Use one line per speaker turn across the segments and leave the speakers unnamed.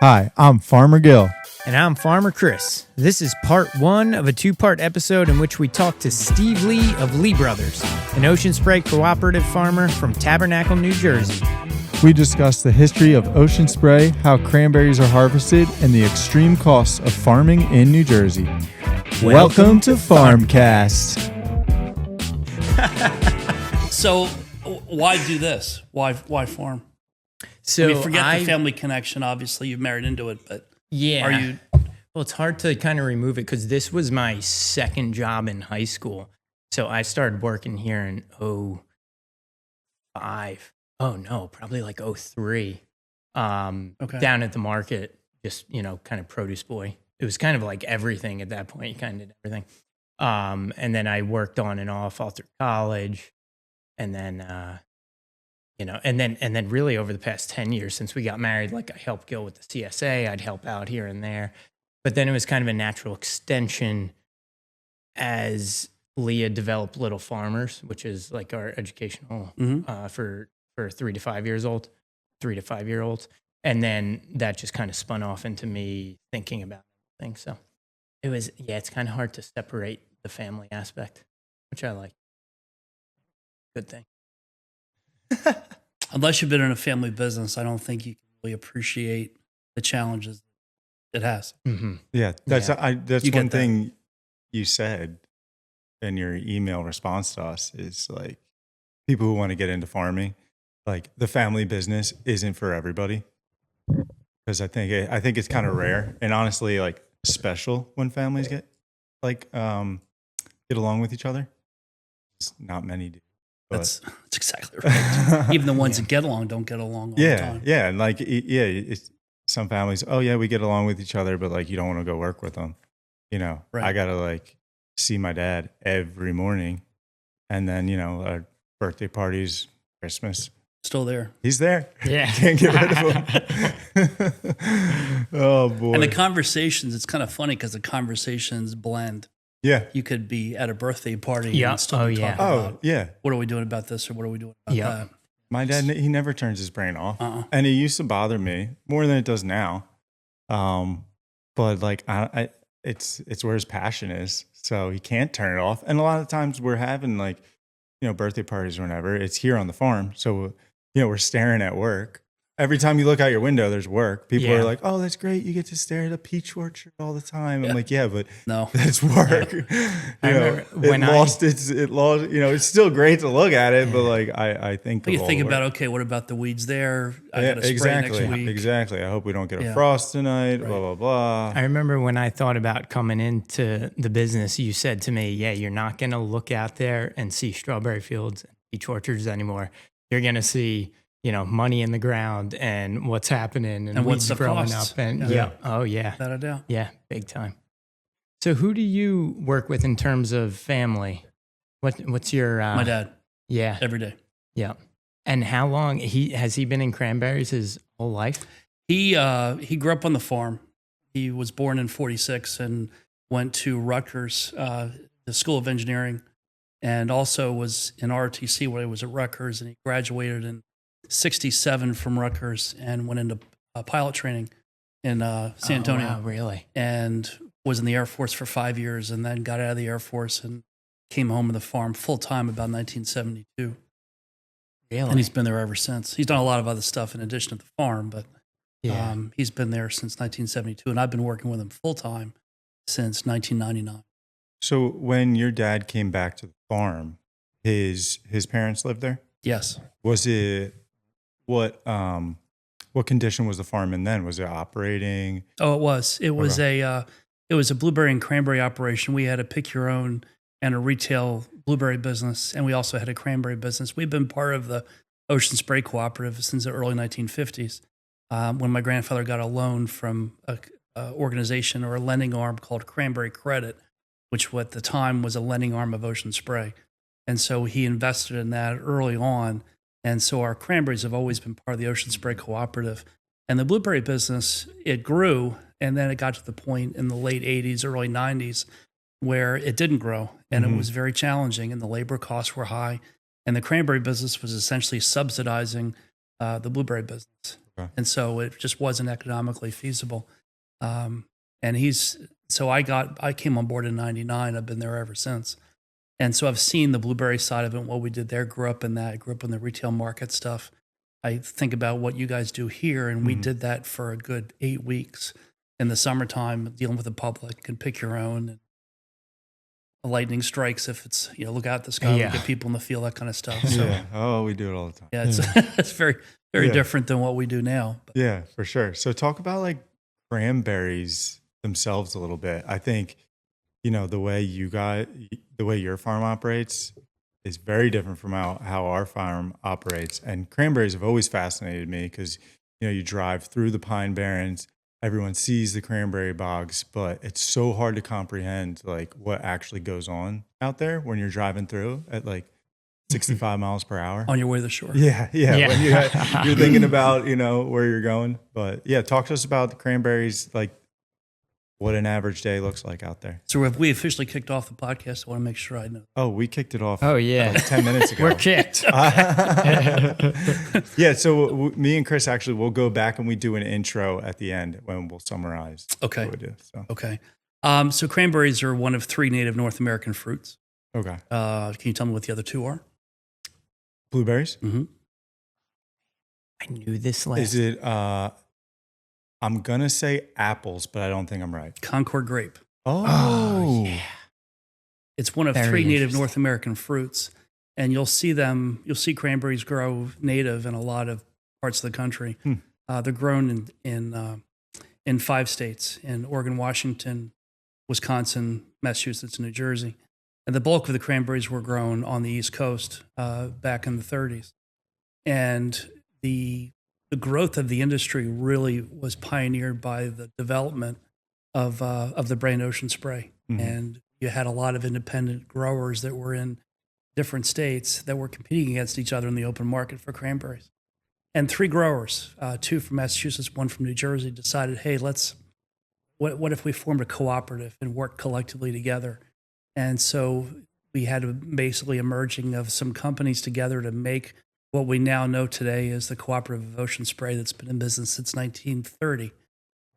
Hi, I'm Farmer Gil.
And I'm Farmer Chris. This is part one of a two-part episode in which we talk to Steve Lee of Lee Brothers, an Ocean Spray cooperative farmer from Tabernacle, New Jersey.
We discuss the history of Ocean Spray, how cranberries are harvested, and the extreme costs of farming in New Jersey. Welcome to Farmcast.
So, why do this? Why farm?
So
I mean, forget the family connection. Obviously, you've married into it, but
yeah.
Are you?
Well, it's hard to kind of remove it because this was my second job in high school. So I started working here in 05. Oh no, probably like 03.
Okay.
Down at the market, just kind of produce boy. It was kind of like everything at that point. You kind of did everything. And then I worked on and off all through college, and then and then really over the past 10 years since we got married, like I helped Gil with the CSA, I'd help out here and there. But then it was kind of a natural extension as Leah developed Little Farmers, which is like our educational for 3 to 5 years old, 3 to 5 year olds. And then that just kind of spun off into me thinking about things. So it was, it's kind of hard to separate the family aspect, which I like. Good thing.
Unless you've been in a family business, I don't think you can really appreciate the challenges it has.
Mm-hmm.
Yeah, that's
You
one
get that.
thing you said in your email response to us is like people who want to get into farming, like the family business isn't for everybody. Because I think it's kind of rare and honestly like special when families get along with each other. It's not many do.
That's exactly right. Even the ones that get along don't get along all the time.
Yeah, and like it's some families. Oh yeah, we get along with each other, but like you don't want to go work with them. Right. I gotta like see my dad every morning, and then our birthday parties, Christmas.
Still there.
He's there.
Yeah,
Can't get rid of him. Oh boy.
And the conversations, it's kind of funny because the conversations blend.
Yeah.
You could be at a birthday party and still be talking
Oh
about
yeah.
what are we doing about this or what are we doing about that.
My dad, he never turns his brain off, and it used to bother me more than it does now. But like it's where his passion is, so he can't turn it off. And a lot of times we're having like, birthday parties or whatever. It's here on the farm, so we're staring at work. Every time you look out your window, there's work. People are like, "Oh, that's great! You get to stare at a peach orchard all the time." I'm like, "Yeah, but
no,
that's work."
I remember when it lost.
It's still great to look at it, but like I think
you think about what about the weeds there? I got to spray next week.
Exactly. I hope we don't get a frost tonight. Right. Blah blah blah.
I remember when I thought about coming into the business, you said to me, "Yeah, you're not going to look out there and see strawberry fields and peach orchards anymore. You're going to see." Money in the ground and what's happening and
what's
weeds growing up. And oh yeah.
Without a doubt.
Yeah, big time. So who do you work with in terms of family? What's your...
My dad.
Yeah.
Every day.
Yeah. And how long, has he been in cranberries his whole life?
He grew up on the farm. He was born in 46 and went to Rutgers, the School of Engineering, and also was in ROTC when he was at Rutgers, and he graduated in 67 from Rutgers and went into pilot training in San Antonio.
Oh, wow, really?
And was in the Air Force for 5 years and then got out of the Air Force and came home to the farm full time about 1972.
Really?
And he's been there ever since. He's done a lot of other stuff in addition to the farm, but he's been there since 1972. And I've been working with him full time since 1999.
So when your dad came back to the farm, his parents lived there?
Yes.
Was it... What condition was the farm in then? Was it operating?
Oh, it was. It was a blueberry and cranberry operation. We had a pick your own and a retail blueberry business, and we also had a cranberry business. We've been part of the Ocean Spray Cooperative since the early 1950s. When my grandfather got a loan from a organization or a lending arm called Cranberry Credit, which at the time was a lending arm of Ocean Spray, and so he invested in that early on. And so our cranberries have always been part of the Ocean Spray Cooperative. And the blueberry business, it grew, and then it got to the point in the late 80s, early 90s, where it didn't grow, and it was very challenging, and the labor costs were high. And the cranberry business was essentially subsidizing the blueberry business.
Okay.
And so it just wasn't economically feasible. And so I came on board in 99. I've been there ever since. And so I've seen the blueberry side of it and what we did there, grew up in that. I grew up in the retail market stuff. I think about what you guys do here, and we did that for a good 8 weeks in the summertime, dealing with the public and pick your own. And the lightning strikes if it's, look out the sky,
Yeah.
get people in the field, that kind of stuff. So
Yeah. Oh, we do it all the time.
yeah, it's very, very different than what we do now. But
Yeah, for sure. So talk about like cranberries themselves a little bit. I think, the way your farm operates is very different from how our farm operates. And cranberries have always fascinated me because, you drive through the pine barrens, everyone sees the cranberry bogs, but it's so hard to comprehend like what actually goes on out there when you're driving through at like 65 miles per hour.
on your way to the shore.
Yeah. When you're thinking about, where you're going. But yeah, talk to us about the cranberries, like what an average day looks like out there.
So have we officially kicked off the podcast? I want to make sure I know.
Oh, we kicked it off.
Oh, yeah.
Like 10 minutes ago.
We're kicked.
Yeah. So me and Chris actually will go back and we do an intro at the end when we'll summarize.
Okay.
What we do. So,
Okay. So cranberries are one of 3 native North American fruits.
okay.
Can you tell me what the other 2 are?
Blueberries.
Mm-hmm.
I knew this last.
Is it, I'm going to say apples, but I don't think I'm right.
Concord grape.
Oh,
yeah.
It's one of
Very
3 native
interesting.
North American fruits. And you'll see cranberries grow native in a lot of parts of the country. They're grown in 5 states, in Oregon, Washington, Wisconsin, Massachusetts, and New Jersey. And the bulk of the cranberries were grown on the East Coast back in the 30s. And the growth of the industry really was pioneered by the development of the brand Ocean Spray.
Mhm.
And you had a lot of independent growers that were in different states that were competing against each other in the open market for cranberries. And 3 growers, 2 from Massachusetts, 1 from New Jersey, decided, hey, what if we formed a cooperative and worked collectively together? And so we had basically a merging of some companies together to make what we now know today as the Cooperative of Ocean Spray that's been in business since 1930.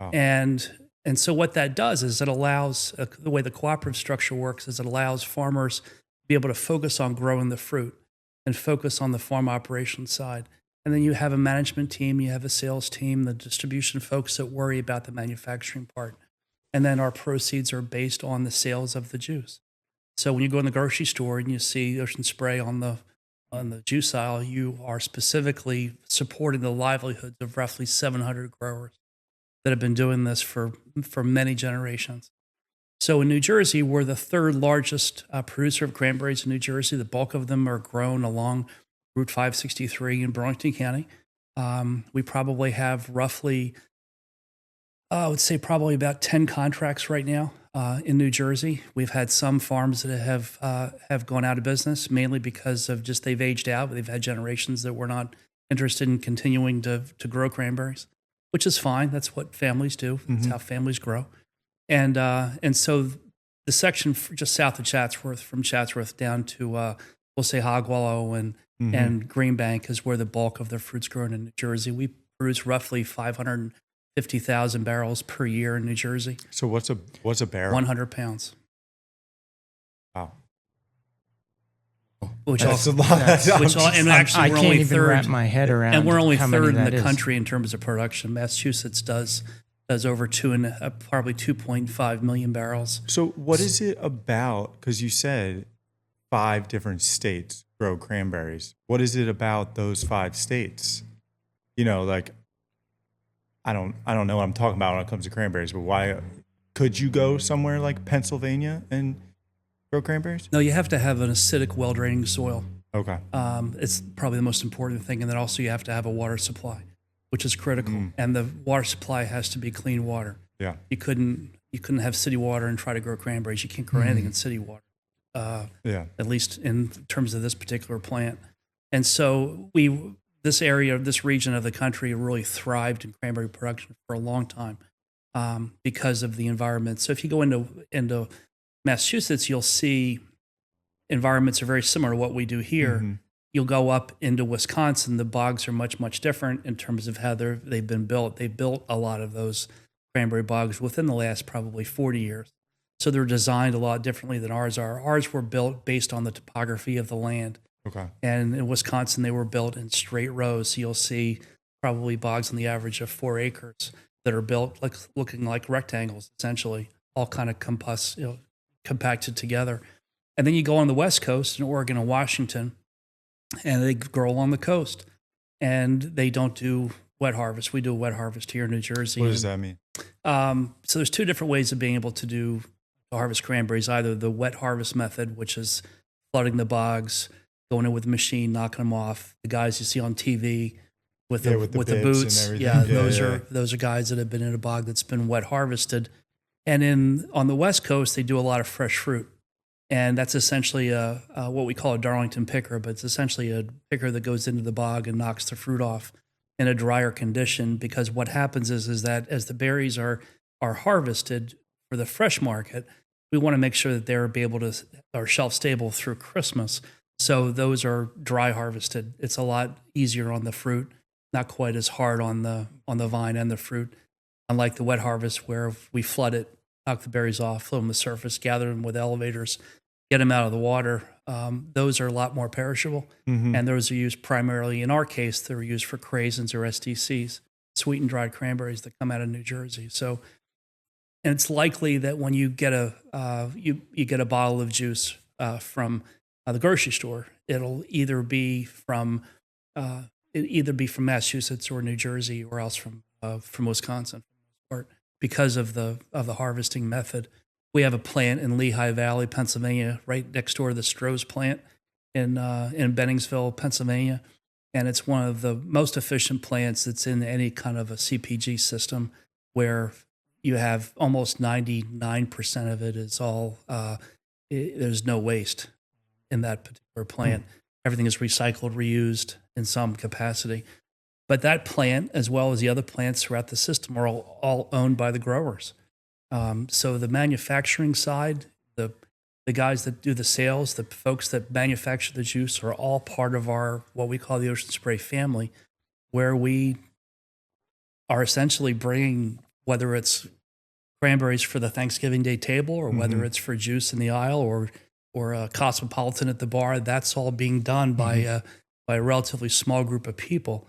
Wow.
And so what that does is it allows, the way the cooperative structure works is it allows farmers to be able to focus on growing the fruit and focus on the farm operations side. And then you have a management team, you have a sales team, the distribution folks that worry about the manufacturing part. And then our proceeds are based on the sales of the juice. So when you go in the grocery store and you see Ocean Spray on the juice aisle, you are specifically supporting the livelihoods of roughly 700 growers that have been doing this for many generations. So in New Jersey, we're the 3rd largest producer of cranberries in New Jersey. The bulk of them are grown along Route 563 in Burlington County. We probably have roughly, I would say probably about 10 contracts right now in New Jersey. We've had some farms that have gone out of business, mainly because of just they've aged out. They've had generations that were not interested in continuing to grow cranberries, which is fine. That's what families do. That's how families grow. And so the section just south of Chatsworth, from Chatsworth down to we'll say Hogwallow and Greenbank is where the bulk of the fruit's grown in New Jersey. We produce roughly 550,000 barrels per year in New Jersey.
So what's a barrel?
100 pounds.
Wow.
Which
That's
also,
a lot.
and actually
I
we're
can't
only
even
third,
wrap my head around.
and we're only
how many
3rd in
that
the
is.
country in terms of production. Massachusetts does over probably 2.5 million barrels.
So what is it about? Because you said 5 different states grow cranberries. What is it about those 5 states? Like I don't know what I'm talking about when it comes to cranberries, but why could you go somewhere like Pennsylvania and grow cranberries?
No, you have to have an acidic, well-draining soil.
Okay.
It's probably the most important thing. And then also you have to have a water supply, which is critical. And the water supply has to be clean water.
Yeah.
You couldn't have city water and try to grow cranberries. You can't grow anything in city water,
Yeah.
at least in terms of this particular plant. And so this region of the country really thrived in cranberry production for a long time because of the environment. So if you go into Massachusetts, you'll see environments are very similar to what we do here. You'll go up into Wisconsin. The bogs are much, much different in terms of how they've been built. They built a lot of those cranberry bogs within the last probably 40 years. So they're designed a lot differently than ours are. Ours were built based on the topography of the land.
Okay.
And in Wisconsin, they were built in straight rows. So you'll see probably bogs on the average of 4 acres that are built looking like rectangles, essentially, all kind of compacted together. And then you go on the West Coast in Oregon and Washington, and they grow along the coast. And they don't do wet harvest. We do a wet harvest here in New Jersey.
What does that mean?
So there's 2 different ways of being able to harvest cranberries, either the wet harvest method, which is flooding the bogs, going in with a machine, knocking them off. The guys you see on TV with the boots.
And
Yeah, those are guys that have been in a bog that's been wet harvested. And on the West Coast, they do a lot of fresh fruit. And that's essentially what we call a Darlington picker, but it's essentially a picker that goes into the bog and knocks the fruit off in a drier condition. Because what happens is that as the berries are harvested for the fresh market, we want to make sure that are shelf stable through Christmas. So those are dry harvested. It's a lot easier on the fruit, not quite as hard on the vine and the fruit, unlike the wet harvest where we flood it, knock the berries off, float them to the surface, gather them with elevators, get them out of the water. Those are a lot more perishable, and those are used primarily, in our case, they're used for craisins or SDCs, sweetened dried cranberries that come out of New Jersey. So, and it's likely that when you get you get a bottle of juice from the grocery store, it'll either be from Massachusetts or New Jersey, or else from Wisconsin, because of the harvesting method. We have a plant in Lehigh Valley, Pennsylvania, right next door to the Stroh's plant in Benningsville, Pennsylvania, and it's one of the most efficient plants that's in any kind of a CPG system, where you have almost 99% of it is all there's no waste in that particular plant. Everything is recycled, reused in some capacity. But that plant, as well as the other plants throughout the system, are all owned by the growers. So the manufacturing side, the guys that do the sales, the folks that manufacture the juice are all part of our, what we call the Ocean Spray family, where we are essentially bringing, whether it's cranberries for the Thanksgiving Day table, or whether it's for juice in the aisle, or a cosmopolitan at the bar, that's all being done by a relatively small group of people.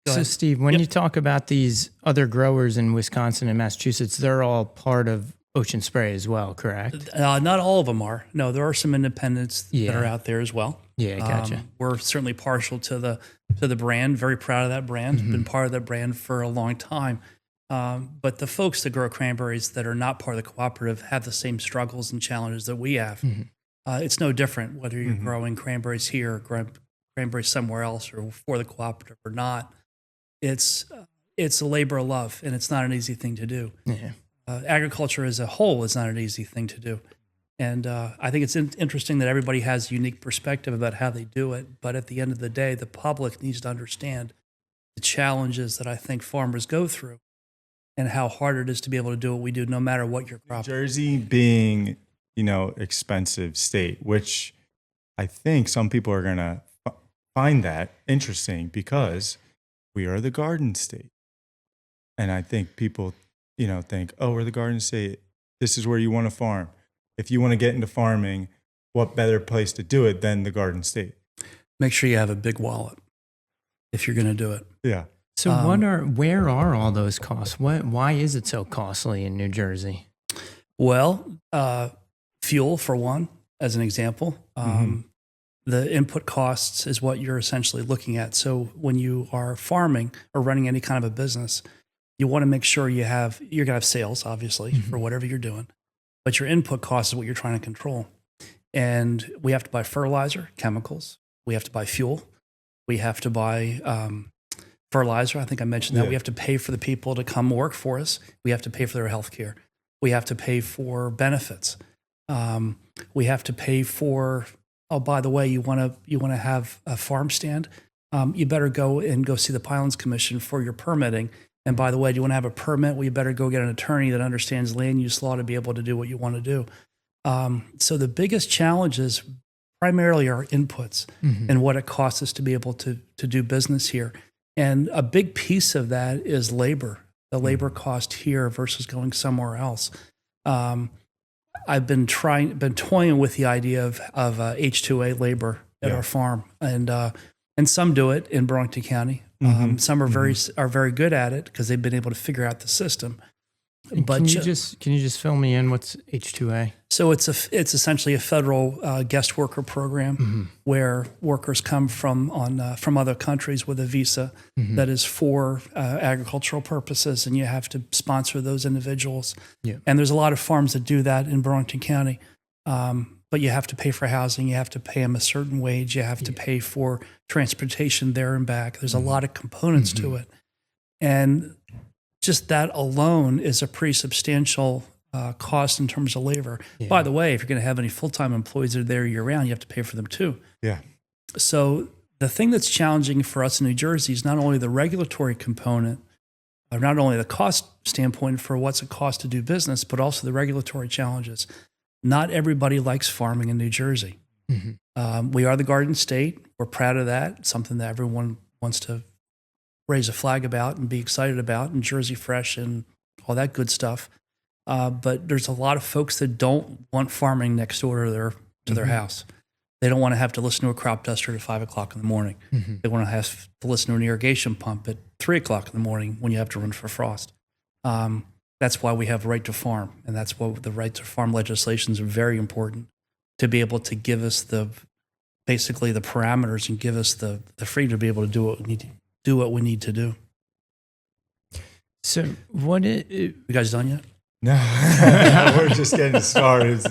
So Steve, when you talk about these other growers in Wisconsin and Massachusetts, they're all part of Ocean Spray as well, correct?
Not all of them are. No, there are some independents that are out there as well.
Yeah, gotcha.
We're certainly partial to the brand. Very proud of that brand. Been part of that brand for a long time. But the folks that grow cranberries that are not part of the cooperative have the same struggles and challenges that we have. It's no different whether you're growing cranberries here, or cranberries somewhere else, or for the cooperative or not. It's a labor of love, and it's not an easy thing to do.
Yeah.
Agriculture as a whole is not an easy thing to do. And I think it's interesting that everybody has a unique perspective about how they do it. But at the end of the day, the public needs to understand the challenges that I think farmers go through, and how hard it is to be able to do what we do, no matter what your crop is.
New Jersey being, expensive state, which I think some people are going to find that interesting, because we are the garden state. And I think people, think, oh, we're the garden state. This is where you want to farm. If you want to get into farming, what better place to do it than the garden state?
Make sure you have a big wallet if you're going to do it.
Yeah.
So where are all those costs? Why is it so costly in New Jersey?
Well, fuel for one, as an example. The input costs is what you're essentially looking at. So when you are farming or running any kind of a business, you want to make sure you're going to have sales, obviously, for whatever you're doing. But your input cost is what you're trying to control. And we have to buy fertilizer, chemicals. We have to buy fuel. We have to buy fertilizer. I think I mentioned that. We have to pay for the people to come work for us. We have to pay for their health care. We have to pay for benefits. We have to pay for, oh, by the way, you want to have a farm stand? You better go see the Pinelands Commission for your permitting. And by the way, do you want to have a permit? Well, you better go get an attorney that understands land use law to be able to do what you want to do. So the biggest challenge is primarily our inputs and what it costs us to be able to do business here. And a big piece of that is labor, the labor cost here versus going somewhere else. I've been toying with the idea of H2A labor at our farm, and some do it in Burlington County. Some are very good at it because they've been able to figure out the system. But
can you just fill me in? What's H2A?
So it's essentially a federal guest worker program where workers come from other countries with a visa that is for agricultural purposes, and you have to sponsor those individuals. Yeah. And there's a lot of farms that do that in Burlington County, but you have to pay for housing, you have to pay them a certain wage, you have to pay for transportation there and back. There's a lot of components to it, and just that alone is a pretty substantial cost in terms of labor. Yeah. By the way, if you're going to have any full-time employees that are there year-round, you have to pay for them too.
Yeah.
So the thing that's challenging for us in New Jersey is not only the regulatory component, or not only the cost standpoint for what's it cost to do business, but also the regulatory challenges. Not everybody likes farming in New Jersey. We are the Garden State. We're proud of that. It's something that everyone wants to raise a flag about and be excited about, and Jersey Fresh and all that good stuff. But there's a lot of folks that don't want farming next door to their house. They don't want to have to listen to a crop duster at 5 o'clock in the morning. They want to have to listen to an irrigation pump at 3 o'clock in the morning when you have to run for frost. That's why we have right to farm, and that's why the right to farm legislations are very important to be able to give us basically the parameters and give us the freedom to be able to do what we need to do.
So
you guys done yet?
No, we're just getting started.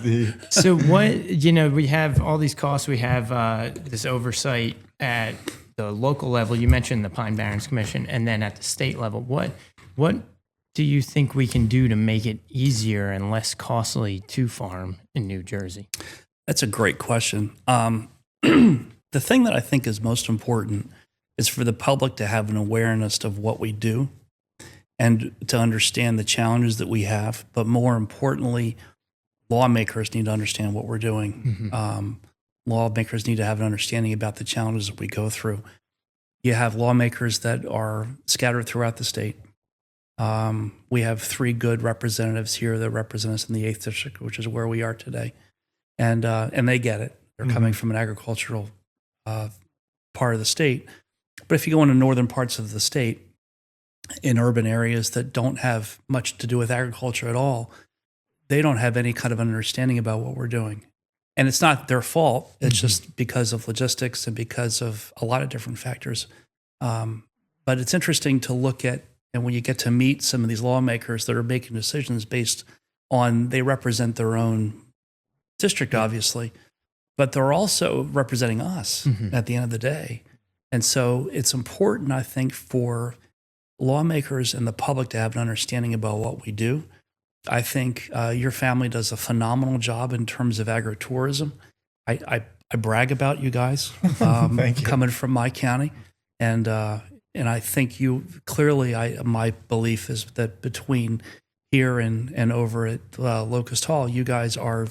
So we have all these costs. We have this oversight at the local level. You mentioned the Pine Barrens Commission, and then at the state level. What do you think we can do to make it easier and less costly to farm in New Jersey?
That's a great question. The thing that I think is most important is for the public to have an awareness of what we do and to understand the challenges that we have. But more importantly, lawmakers need to understand what we're doing. Lawmakers need to have an understanding about the challenges that we go through. You have lawmakers that are scattered throughout the state. We have 3 good representatives here that represent us in the 8th District, which is where we are today. And they get it. They're coming from an agricultural part of the state. But if you go into northern parts of the state, in urban areas that don't have much to do with agriculture at all, they don't have any kind of understanding about what we're doing. And it's not their fault. It's just because of logistics and because of a lot of different factors. But it's interesting to look at, and when you get to meet some of these lawmakers that are making decisions based on, they represent their own district, obviously, but they're also representing us at the end of the day. And so it's important, I think, for lawmakers and the public to have an understanding about what we do. I think your family does a phenomenal job in terms of agritourism. I brag about you guys coming from my county, and I think you clearly. My belief is that between here and over at Locust Hall, you guys are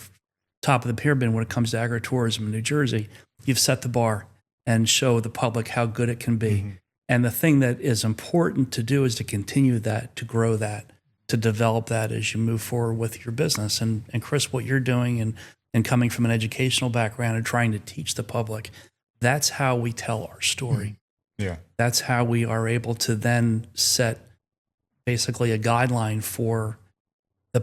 top of the pyramid when it comes to agritourism in New Jersey. You've set the bar and show the public how good it can be. And the thing that is important to do is to continue that, to grow that, to develop that as you move forward with your business. And Chris, what you're doing and coming from an educational background and trying to teach the public, that's how we tell our story.
Yeah.
That's how we are able to then set basically a guideline for the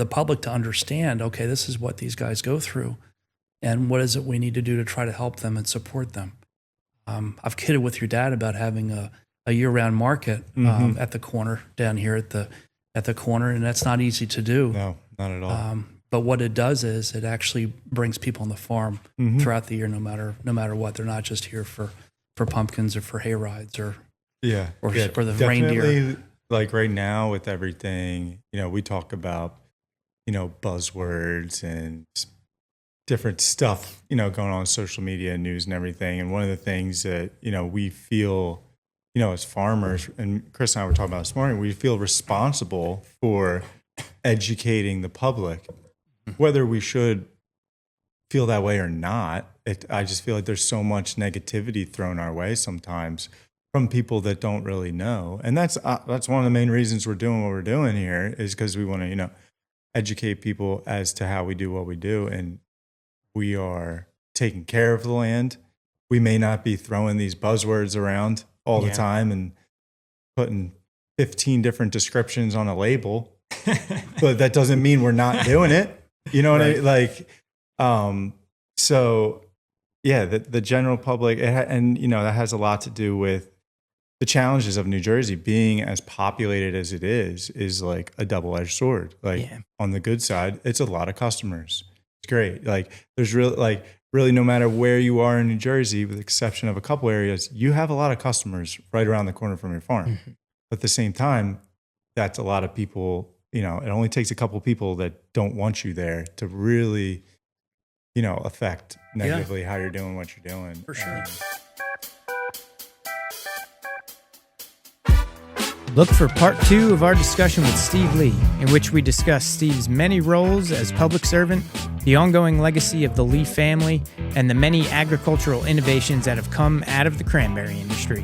public to understand, okay, this is what these guys go through and what is it we need to do to try to help them and support them. I've kidded with your dad about having a year-round market at the corner down here at the corner, and that's not easy to do.
No, not at all.
But what it does is it actually brings people on the farm throughout the year, no matter what. They're not just here for pumpkins or for hay rides or the reindeer.
Like right now with everything, we talk about, buzzwords and different stuff, going on social media, news and everything. And one of the things that, we feel, as farmers, and Chris and I were talking about this morning, we feel responsible for educating the public, whether we should feel that way or not. I just feel like there's so much negativity thrown our way sometimes from people that don't really know. And that's one of the main reasons we're doing what we're doing here, is because we want to, educate people as to how we do what we do. And we are taking care of the land. We may not be throwing these buzzwords around all the time and putting 15 different descriptions on a label, but that doesn't mean we're not doing it. You know what I mean? Like, so yeah, the general public, and that has a lot to do with the challenges of New Jersey being as populated as it is like a double-edged sword. Like on the good side, it's a lot of customers. It's great. Like there's really no matter where you are in New Jersey, with the exception of a couple areas, you have a lot of customers right around the corner from your farm. Mm-hmm. But at the same time, that's a lot of people, it only takes a couple people that don't want you there to really, affect negatively how you're doing what you're doing.
For sure.
Look for part 2 of our discussion with Steve Lee, in which we discuss Steve's many roles as public servant, the ongoing legacy of the Lee family, and the many agricultural innovations that have come out of the cranberry industry.